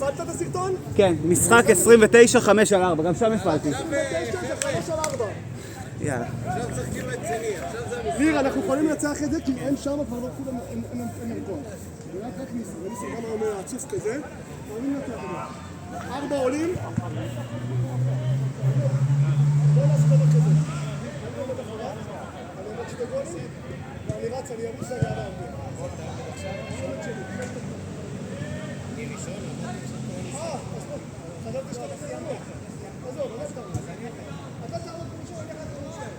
הפעלת את הסרטון? כן, משחק 29-5-4, גם שם הפעלתי. 29 זה 5-4. יאללה. עכשיו משחקים רציני, עכשיו זה המשחק. ניר, אנחנו יכולים לנצח את זה כי הם שם כבר לא כולם אין ירקון. זה רק ניסו, וניסו גם אומר עצוף כזה, יכולים לנצח את זה. 4 עולים. בוא נעשה דבר כזה. אני עומד אחריו, אני עומד 2 גולים, ואני רץ, אני ארוץ רגע על הרבה. חשבתי שאתה רוצה לעמוד. עזוב, אני אסתר. אתה תעמוד בראשון, אני אחת תעמוד שלהם.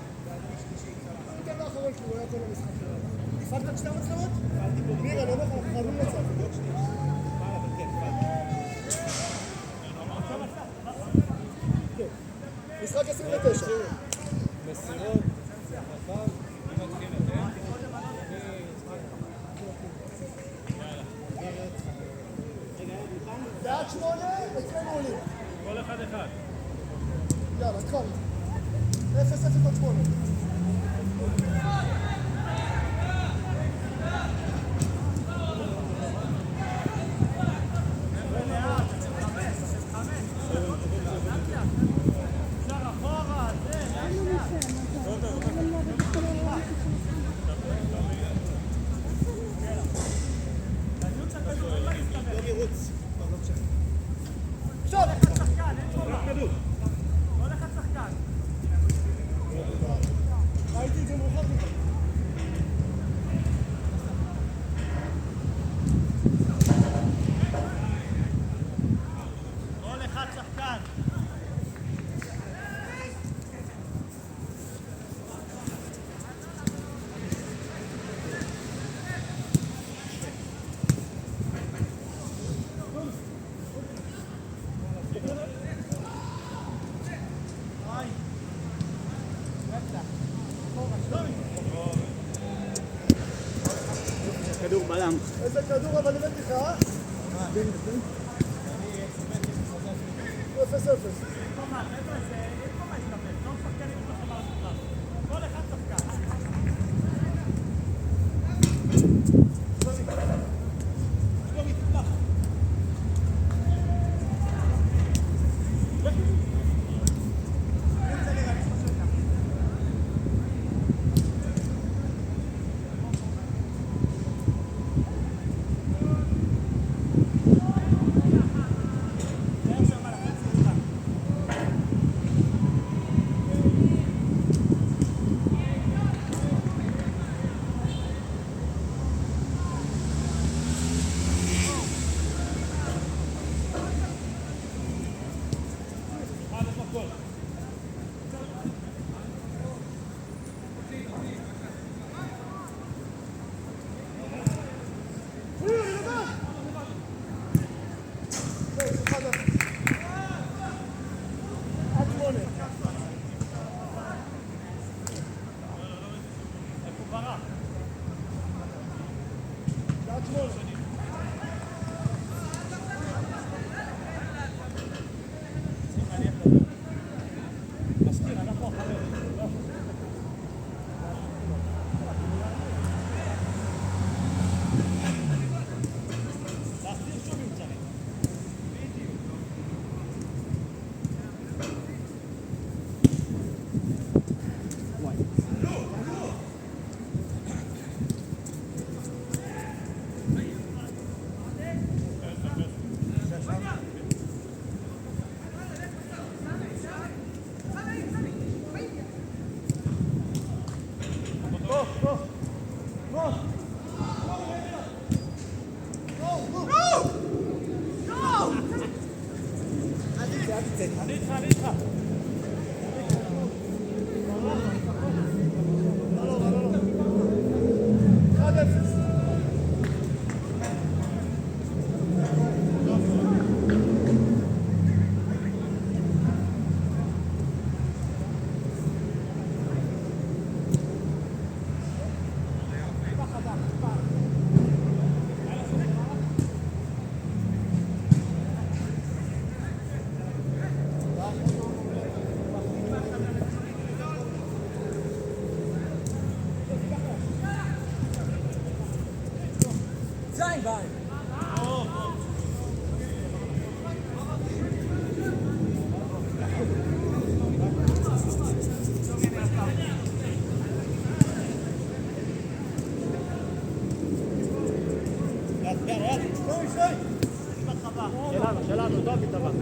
אני אתן לאחרון כי הוא היה כל המשחק שלנו. הפעלת את 2 המצלמות? ניר, אני אומר לך, אנחנו חייבים לצאת. משחק 29. מסירות, חכם, מי מתחיל את ועד 8, אצלנו עולים. כל אחד. יאללה, התחלנו. 0-0 עד 8. ראיתי את זה מאוחר מדי. כל אחד שחקן. כדור בלם. איזה כדור אבל הבאתי לך, אה? 0-0. שלנו, טוב מתאבק.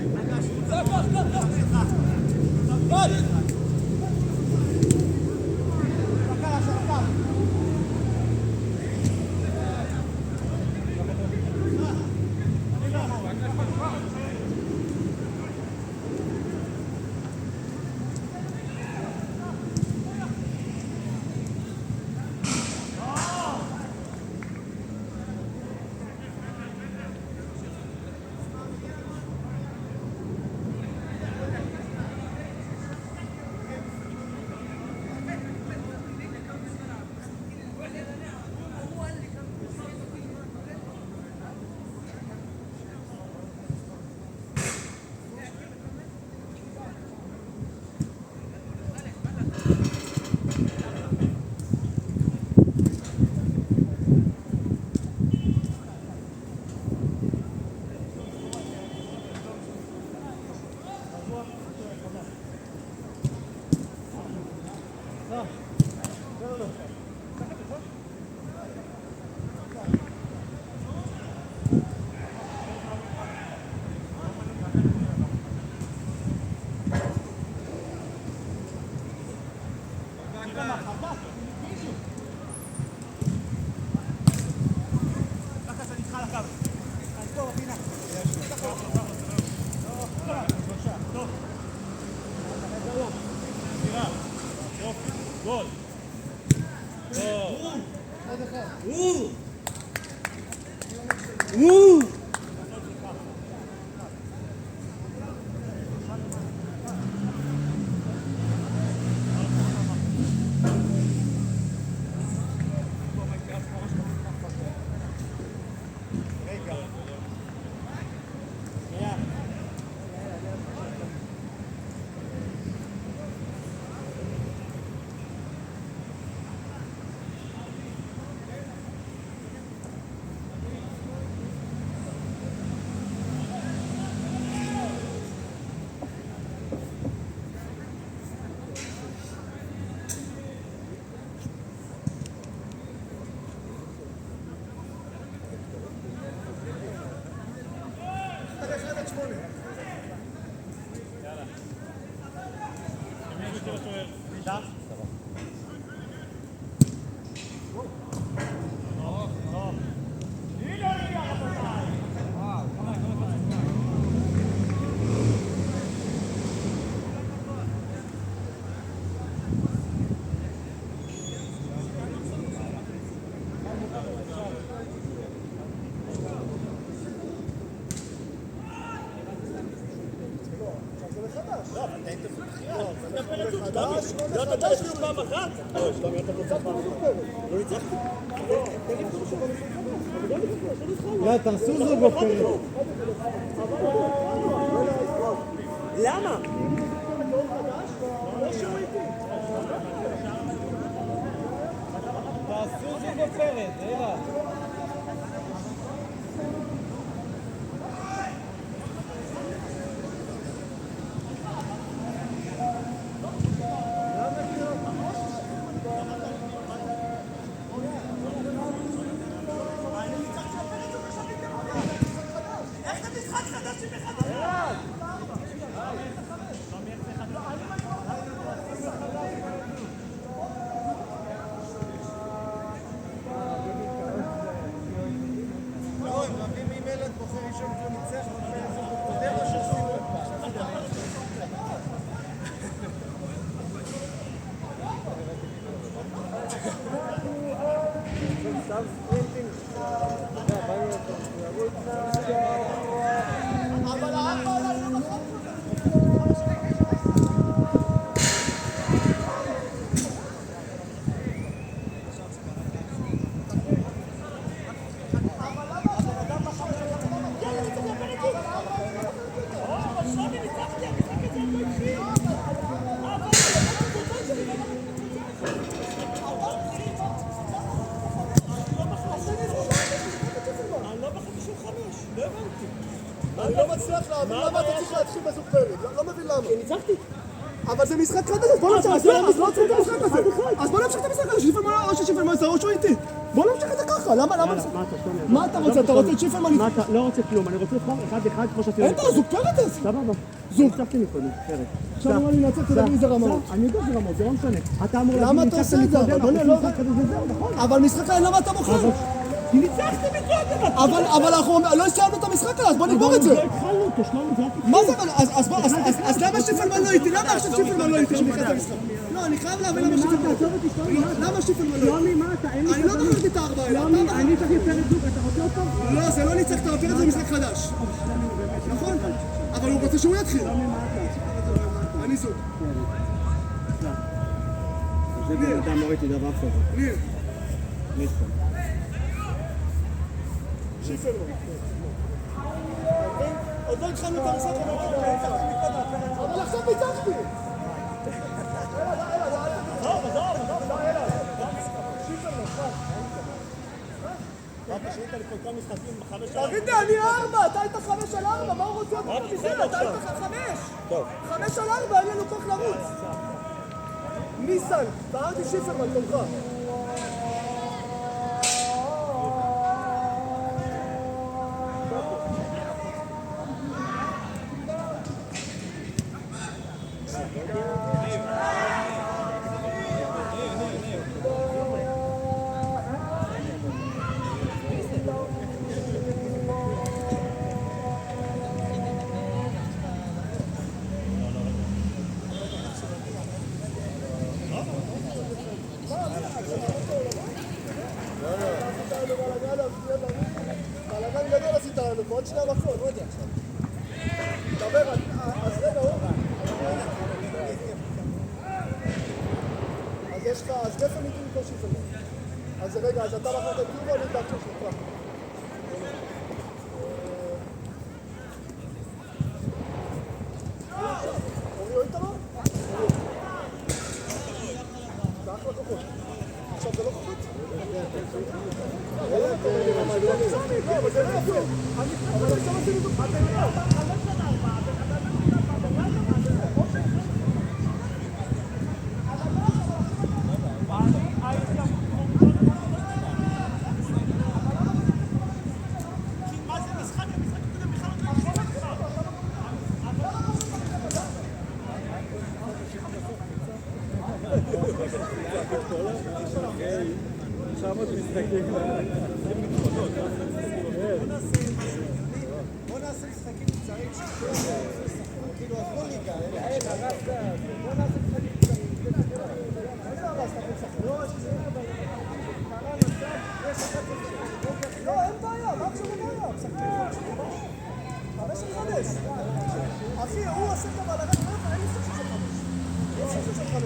גול. יא, תעשו זאת בפרק. למה? תעשו זאת בפרק, אלה. אני לא מצליח להבין למה אתה צריך להתחיל בזוג פרק, לא מבין למה. כי ניצחתי. אבל זה משחק חד הזה, אז בוא נמשיך את המשחק הזה. אז בוא נמשיך את המשחק הזה, או ששיפל מה זה או שהוא איתי. בוא נמשיך את זה ככה, למה? מה אתה, שלומי? מה אתה רוצה? אתה רוצה את שיפרמן? מה אתה, לא רוצה כלום, אני רוצה לבחור אחד כמו שעשינו. אין בעיה, זוג פרץ. סבבה. זוג. הצלחתי מקודם, פרץ. עכשיו אמר לי לנצח את הדבר, זה רמות. אני יודע שזה רמות, זה לא משנה. אתה אמור למה אתה עושה את זה? אבל לא, נכון. אבל משחק עליי, למה אתה בוחר? כי ניצחתי מקודם. אבל אנחנו לא סיימנו את המשחק עליו, אז בוא נגמור את זה. לא התחלנו אותו, שלומי, זה רק מה זה? אז למה שיפרמן לא איתי? למה עכשיו שיפרמן לא איתי כשנכנס למשחק? לא, אני חייב להבין למה שיפרמן לא איתי. למה שיפרמן לא איתי? שלומי, מה אתה? אין לי אני לא בחרתי את הארבע האלה. שלומי, אני צריך לפרץ זוג, אתה רוצה אותו? לא, זה לא ניצחת, אתה פרץ זה משחק חדש. נכון? אבל הוא רוצה שהוא יתחיל. אני זוג. זה בן אדם לא ראיתי דבר כזה. ניר. ניסן. שיפרמן. עוד לא התחלנו את המשחק, אבל עכשיו ניצחתי. תגיד לי, אני 4, אתה היית 5 על 4, מה הוא רוצה יותר מזה? אתה היית 5. 5 על 4, אין לנו כוח לרוץ. ניסן, תראתי שיפרמן, תומך. בלגן גדול עשית לנו פה, עוד שנייה בכל, לא יודע עכשיו. דבר, אז רגע, אז יש לך, אז גפן איתי מכל שיפרמן. אז רגע, אז אתה בחרת את טיבו, אני דווקא שלך. אורי או איתמר? זה אחלה כוחות. עכשיו זה לא כוחות? אבל זה לא יפה. אבל עכשיו עשינו זאת. בוא נעשה משחקים קצרים כאילו עזבו ליגה, בוא נעשה משחקים קצרים. איזה הרס אתה משחק? לא, אין בעיה, מה עכשיו הבעיה? משחקים 5-5. אחי, הוא עושה את הבלגן, אין לי ספק של 5. אין לי ספק של 5.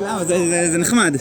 למה? זה נחמד.